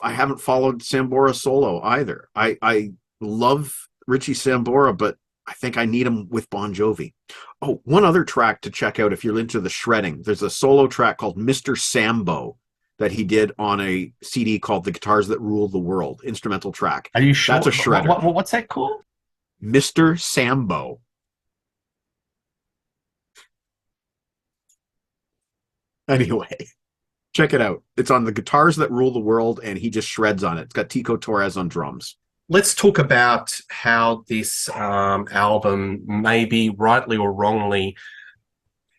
I haven't followed Sambora solo either. I love Richie Sambora, but I think I need him with Bon Jovi. Oh, one other track to check out if you're into the shredding. There's a solo track called Mr. Sambo that he did on a CD called The Guitars That Rule the World, instrumental track. Are you sure? That's a shredder. What's that called? Mr. Sambo. Anyway, check it out. It's on The Guitars That Rule the World, and he just shreds on it. It's got Tico Torres on drums. Let's talk about how this album, maybe rightly or wrongly,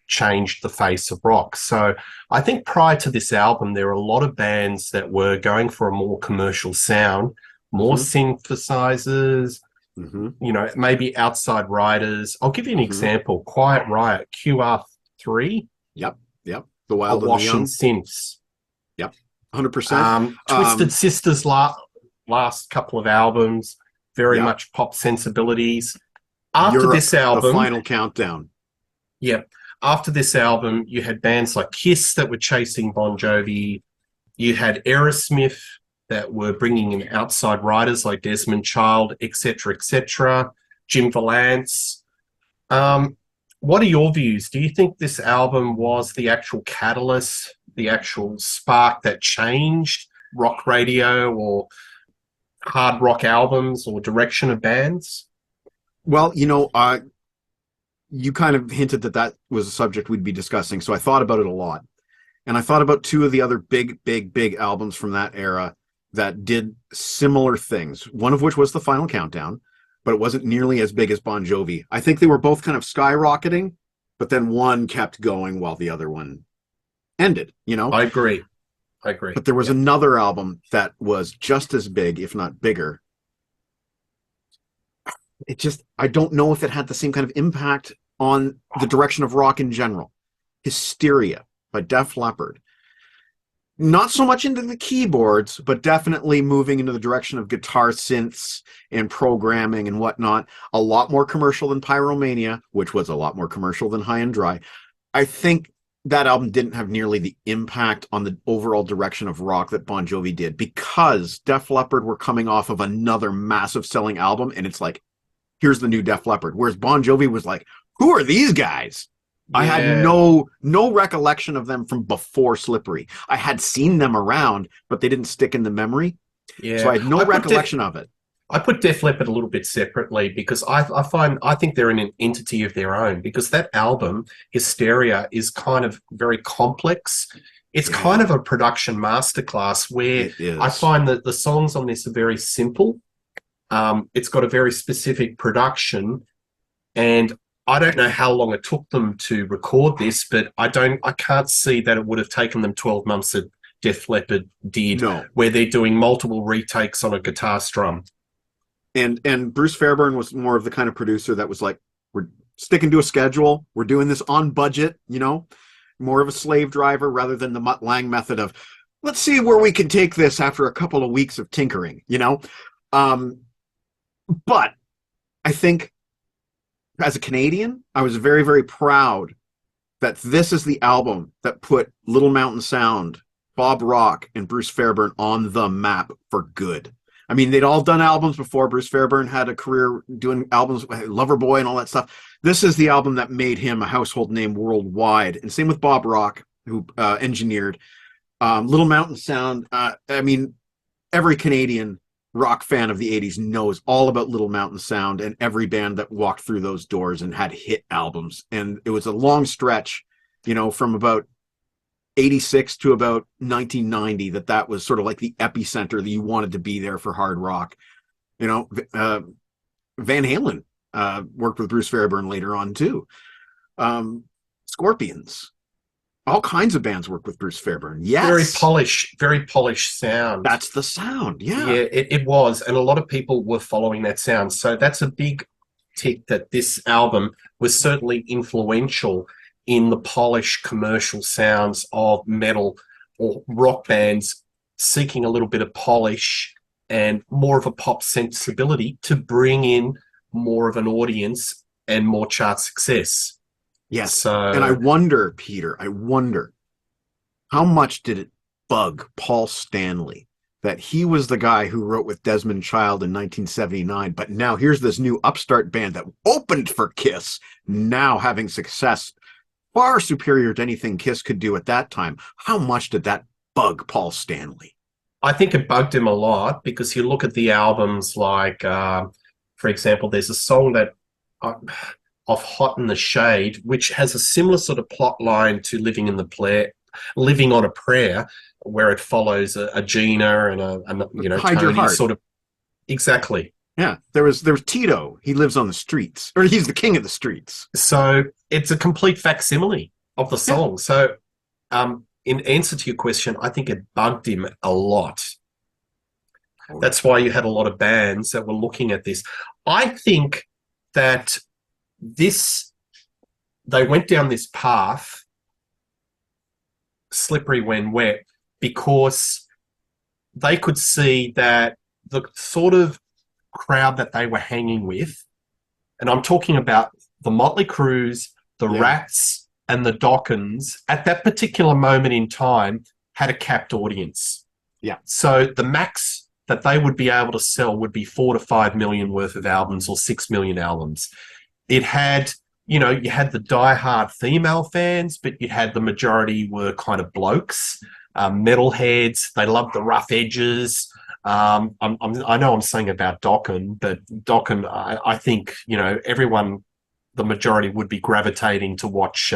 changed the face of rock. So I think prior to this album, there were a lot of bands that were going for a more commercial sound, more synthesizers, you know, maybe outside riders. I'll give you an example. Quiet Riot, QR3. Yep. The Wild and the Washing Young. Synths. Yep, 100%. Twisted Sisters last couple of albums, very much pop sensibilities. After Europe, this album, The Final Countdown. Yeah. After this album, you had bands like Kiss that were chasing Bon Jovi. You had Aerosmith that were bringing in outside writers like Desmond Child, etc., Jim Valance. What are your views? Do you think this album was the actual catalyst, the actual spark that changed rock radio or hard rock albums or direction of bands? Well, you know, you kind of hinted that was a subject we'd be discussing, so I thought about it a lot. And I thought about two of the other big albums from that era that did similar things, one of which was The Final Countdown, but it wasn't nearly as big as Bon Jovi. I think they were both kind of skyrocketing, but then one kept going while the other one ended, you know? I agree. But there was another album that was just as big, if not bigger. I don't know if it had the same kind of impact on the direction of rock in general. Hysteria by Def Leppard. Not so much into the keyboards, but definitely moving into the direction of guitar synths and programming and whatnot. A lot more commercial than Pyromania, which was a lot more commercial than High and Dry. I think that album didn't have nearly the impact on the overall direction of rock that Bon Jovi did, because Def Leppard were coming off of another massive selling album, and it's like, here's the new Def Leppard. Whereas Bon Jovi was like, who are these guys? I had no recollection of them from before Slippery. I had seen them around, but they didn't stick in the memory. Yeah. So I had no recollection of it. I put Def Leppard a little bit separately because I think they're in an entity of their own, because that album, Hysteria, is kind of very complex. It's kind of a production masterclass where I find that the songs on this are very simple. It's got a very specific production, and I don't know how long it took them to record this, but I can't see that it would have taken them 12 months that Def Leppard did, where they're doing multiple retakes on a guitar strum. And Bruce Fairbairn was more of the kind of producer that was like, we're sticking to a schedule, we're doing this on budget, you know, more of a slave driver rather than the Mutt Lange method of, let's see where we can take this after a couple of weeks of tinkering, you know. But I think as a Canadian, I was very, very proud that this is the album that put Little Mountain Sound Bob Rock and Bruce Fairbairn on the map for good. I mean, they'd all done albums before. Bruce Fairbairn had a career doing albums with Loverboy and all that stuff. This is the album that made him a household name worldwide. And same with Bob Rock, who engineered Little Mountain Sound. I mean, every Canadian rock fan of the 80s knows all about Little Mountain Sound and every band that walked through those doors and had hit albums. And it was a long stretch, from about 86 to about 1990 that was sort of like the epicenter that you wanted to be there for hard rock. Van Halen worked with Bruce Fairbairn later on too. Scorpions, all kinds of bands worked with Bruce Fairbairn. Yes, very polished sound. That's the sound. Yeah, it was, and a lot of people were following that sound. So that's a big tick that this album was certainly influential in the polished commercial sounds of metal or rock bands seeking a little bit of polish and more of a pop sensibility to bring in more of an audience and more chart success. Yes. So, and I wonder, Peter, how much did it bug Paul Stanley that he was the guy who wrote with Desmond Child in 1979, but now here's this new upstart band that opened for Kiss, now having success far superior to anything Kiss could do at that time. How much did that bug Paul Stanley? I think it bugged him a lot because you look at the albums like, for example, there's a song that of Hot in the Shade, which has a similar sort of plot line to Living on a Prayer, where it follows a Gina and a Hide Your Heart. Sort of exactly. Yeah, there was Tito. He lives on the streets, or he's the king of the streets. So it's a complete facsimile of the song. Yeah. So in answer to your question, I think it bugged him a lot. That's why you had a lot of bands that were looking at this. I think that they went down this path, Slippery When Wet, because they could see that the sort of crowd that they were hanging with, and I'm talking about the Motley Crues, the Rats, and the Dockens, at that particular moment in time, had a capped audience. Yeah. So the max that they would be able to sell would be 4 to 5 million worth of albums or 6 million albums. It had, you had the diehard female fans, but you had the majority were kind of blokes, metalheads. They loved the rough edges. I know I'm saying about Dokken, but Dokken, I think, everyone, the majority would be gravitating to watch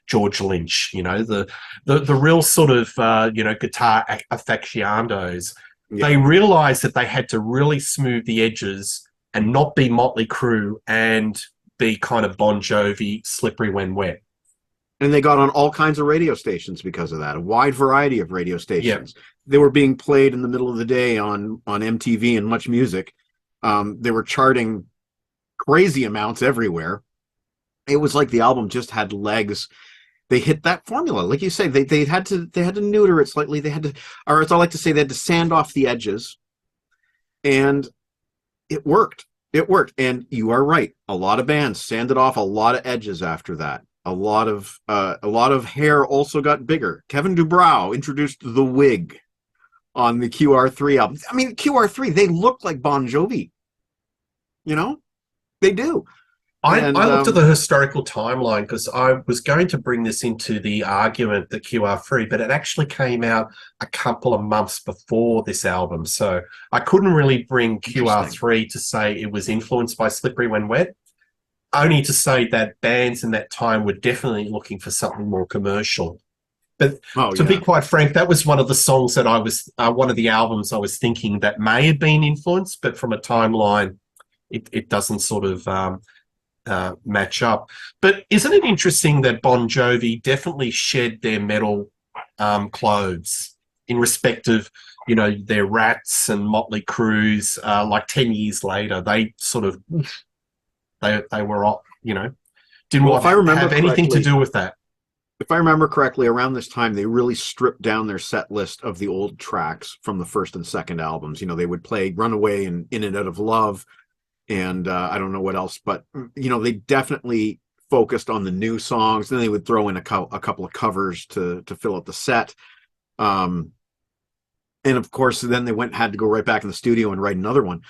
George Lynch, the real sort of, guitar aficionados. Yeah. They realized that they had to really smooth the edges and not be Motley Crue and be kind of Bon Jovi, Slippery When Wet. And they got on all kinds of radio stations because of that, a wide variety of radio stations. Yeah. They were being played in the middle of the day on MTV and Much Music. They were charting crazy amounts everywhere. It was like the album just had legs. They hit that formula. Like you say, they had to neuter it slightly. They had to, or as I like to say, they had to sand off the edges. And it worked. It worked. And you are right. A lot of bands sanded off a lot of edges after that. A lot of hair also got bigger. Kevin DuBrow introduced the wig on the QR3 album. I mean, QR3, they look like Bon Jovi. They do. I looked at the historical timeline because I was going to bring this into the argument that QR3, but it actually came out a couple of months before this album. So I couldn't really bring QR3 to say it was influenced by Slippery When Wet, only to say that bands in that time were definitely looking for something more commercial. But to be quite frank, that was one of the songs that one of the albums I was thinking that may have been influenced, but from a timeline, it doesn't sort of match up. But isn't it interesting that Bon Jovi definitely shed their metal clothes in respect of, their Rats and Motley Crues, like 10 years later, they sort of, they were, didn't want to have anything to do with that. If I remember correctly, around this time, they really stripped down their set list of the old tracks from the first and second albums. They would play Runaway and In and Out of Love, and I don't know what else, but, they definitely focused on the new songs. Then they would throw in a couple of covers to fill out the set. And of course, then they had to go right back in the studio and write another one.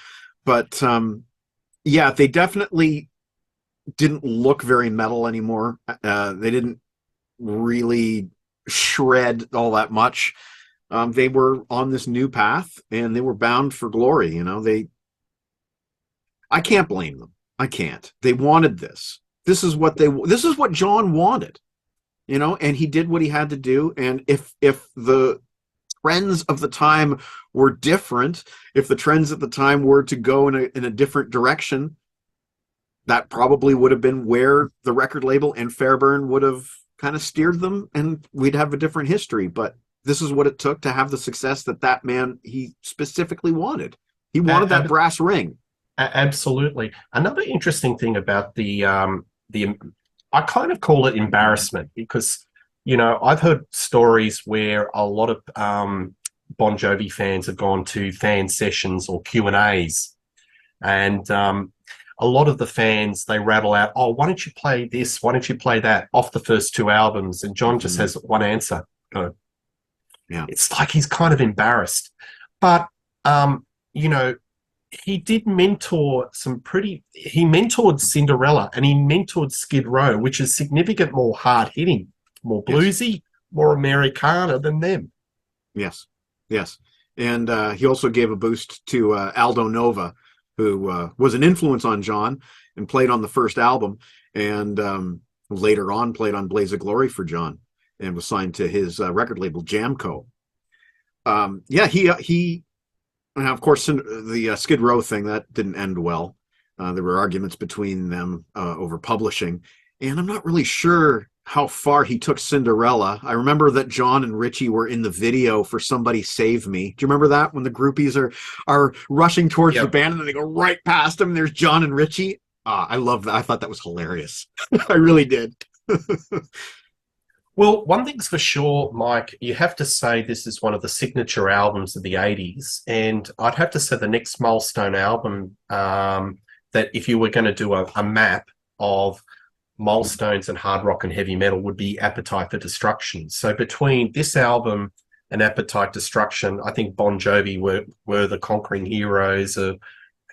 But yeah, they definitely didn't look very metal anymore. They didn't really shred all that much. They were on this new path, and they were bound for glory. I can't blame them. I can't. They wanted this. This is what John wanted, and he did what he had to do. And if the trends of the time were different, if the trends at the time were to go in a different direction, that probably would have been where the record label and Fairbairn would have kind of steered them, and we'd have a different history. But this is what it took to have the success that man, he specifically wanted. He wanted that brass ring. Absolutely. Another interesting thing about the I kind of call it embarrassment, because I've heard stories where a lot of Bon Jovi fans have gone to fan sessions or Q&As, and a lot of the fans, they rattle out, "Oh, why don't you play this? Why don't you play that?" off the first two albums, and John just has one answer. Yeah, it's like he's kind of embarrassed, but he did mentor he mentored Cinderella, and he mentored Skid Row, which is significant more hard hitting, more bluesy, more Americana than them. Yes. And he also gave a boost to Aldo Nova, who was an influence on John and played on the first album, and later on played on Blaze of Glory for John, and was signed to his record label Jamco. He and of course, the Skid Row thing, that didn't end well. There were arguments between them over publishing, and I'm not really sure how far he took Cinderella. I remember that John and Richie were in the video for Somebody Save Me. Do you remember that, when the groupies are rushing towards the band and then they go right past them? There's John and Richie. I love that. I thought that was hilarious. I really did. Well, one thing's for sure, Mike, you have to say this is one of the signature albums of the 80s. And I'd have to say the next milestone album, that if you were going to do a map of milestones in hard rock and heavy metal, would be Appetite for Destruction. So between this album and Appetite Destruction, I think Bon Jovi were the conquering heroes of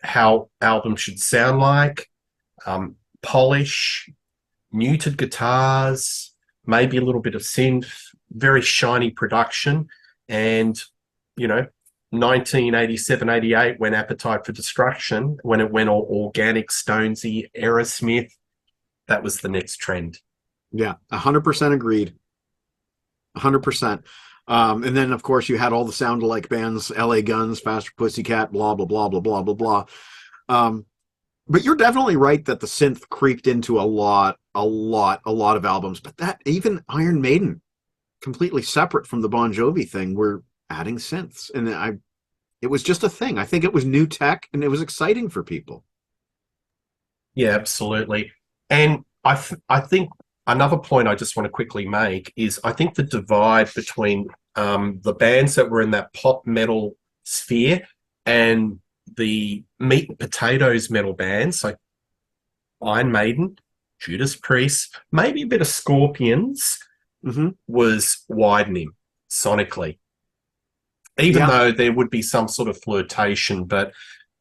how albums should sound like. Polish, muted guitars, maybe a little bit of synth, very shiny production. And, 1987, 88, when Appetite for Destruction, when it went all organic, Stonesy, Aerosmith, that was the next trend. Yeah, 100% agreed. 100%. And then, of course, you had all the sound-alike bands, LA Guns, Faster Pussycat, blah, blah, blah, blah, blah, blah, blah. But you're definitely right that the synth creeped into a lot of albums. But that, even Iron Maiden, completely separate from the Bon Jovi thing, were adding synths. And it was just a thing. I think it was new tech, and it was exciting for people. Yeah, absolutely. And I think another point I just want to quickly make is, I think the divide between the bands that were in that pop metal sphere and the meat and potatoes metal bands, like Iron Maiden, Judas Priest, maybe a bit of Scorpions, was widening sonically. Even though there would be some sort of flirtation, but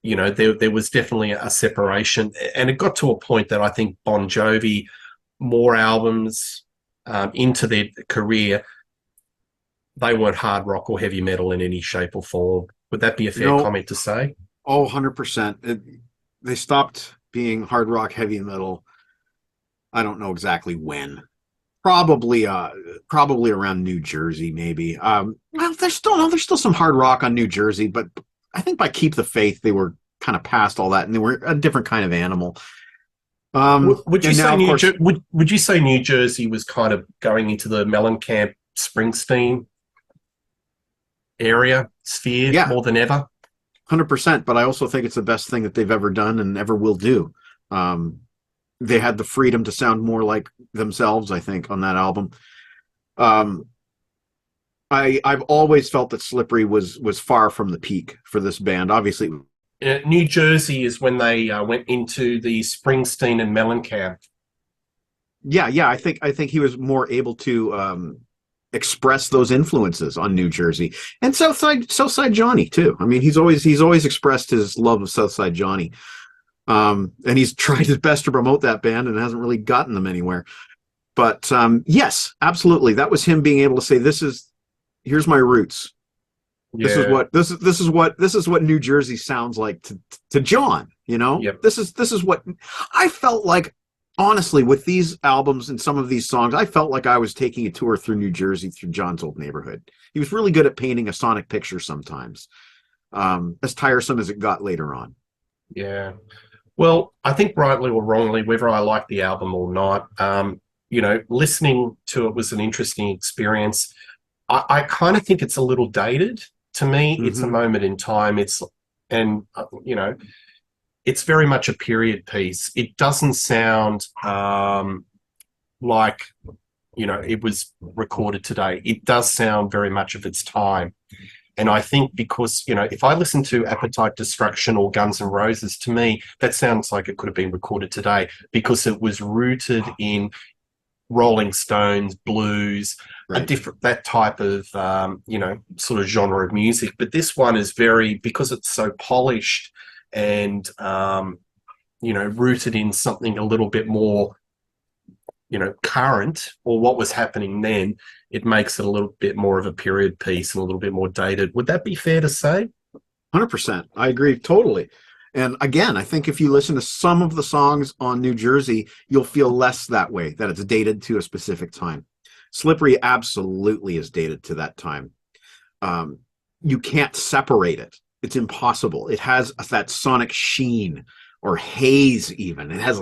there was definitely a separation. And it got to a point that I think Bon Jovi, more albums into their career, they weren't hard rock or heavy metal in any shape or form. Would that be a fair comment to say? Oh, 100%. They stopped being hard rock, heavy metal. I don't know exactly when. Probably around New Jersey, maybe. Well, there's still some hard rock on New Jersey, but I think by Keep the Faith, they were kind of past all that, and they were a different kind of animal. Would you say New Jersey was kind of going into the Mellencamp, Springsteen area sphere more than ever? 100%. But I also think it's the best thing that they've ever done and ever will do. They had the freedom to sound more like themselves, I think, on that album. I've always felt that Slippery was far from the peak for this band. Obviously, New Jersey is when they went into the Springsteen and Mellencamp. Yeah. I think he was more able to express those influences on New Jersey and Southside Johnny too. I mean, he's always expressed his love of Southside Johnny. And he's tried his best to promote that band and hasn't really gotten them anywhere. But yes, absolutely. That was him being able to say, here's my roots. Yeah. This is what New Jersey sounds like to John, you know? Yep. This is what I felt like. Honestly, with these albums and some of these songs, I felt like I was taking a tour through New Jersey, through John's old neighborhood. He was really good at painting a sonic picture sometimes, as tiresome as it got later on. Yeah. Well, I think rightly or wrongly, whether I like the album or not, listening to it was an interesting experience. I kind of think it's a little dated. To me, It's a moment in time. It's very much a period piece. It doesn't sound like, it was recorded today. It does sound very much of its time. And I think because, if I listen to Appetite Destruction or Guns N' Roses, to me, that sounds like it could have been recorded today because it was rooted in Rolling Stones, blues, right. that type of, sort of genre of music. But this one is because it's so polished and, rooted in something a little bit more, current or what was happening then, it makes it a little bit more of a period piece and a little bit more dated. Would that be fair to say? 100%. I agree totally. And again, I think if you listen to some of the songs on New Jersey, you'll feel less that way, that it's dated to a specific time. Slippery absolutely is dated to that time. You can't separate it. It's impossible. It has that sonic sheen or haze even. It has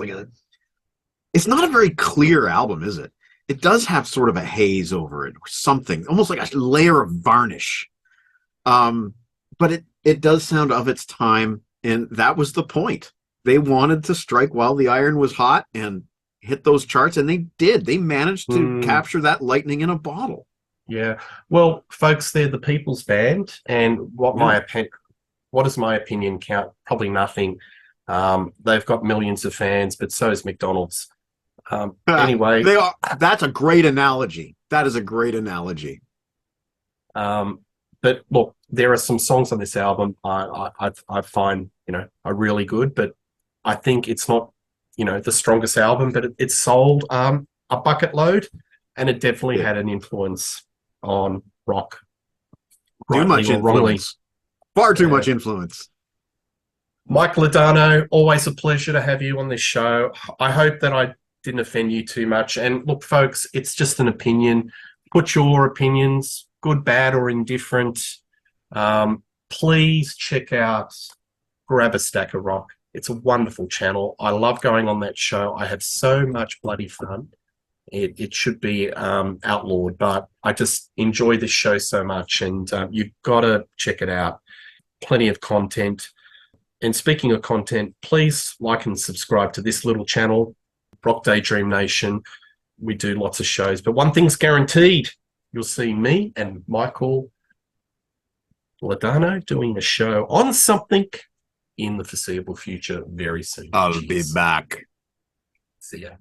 it's not a very clear album, is it? It does have sort of a haze over it or something, almost like a layer of varnish. But it does sound of its time, and that was the point. They wanted to strike while the iron was hot and hit those charts, and they did. They managed to capture that lightning in a bottle. Yeah. Well, folks, they're the People's Band, and what does my opinion count? Probably nothing. They've got millions of fans, but so is McDonald's. Anyway, that's a great analogy. That is a great analogy. But look, there are some songs on this album I find are really good, but I think it's not the strongest album, but it sold a bucket load, and it definitely had an influence on rock. Too much influence. Far too much influence. Mike Ladano, always a pleasure to have you on this show. I hope that I didn't offend you too much. And look, folks, it's just an opinion. Put your opinions, good, bad, or indifferent. Please check out Grab a Stack of Rock. It's a wonderful channel. I love going on that show. I have so much bloody fun. It should be outlawed, but I just enjoy this show so much, and you've got to check it out. Plenty of content. And speaking of content, please like and subscribe to this little channel, Rock Daydream Nation. We do lots of shows, but one thing's guaranteed. You'll see me and Michael Ladano doing a show on something in the foreseeable future very soon. I'll be back. See ya.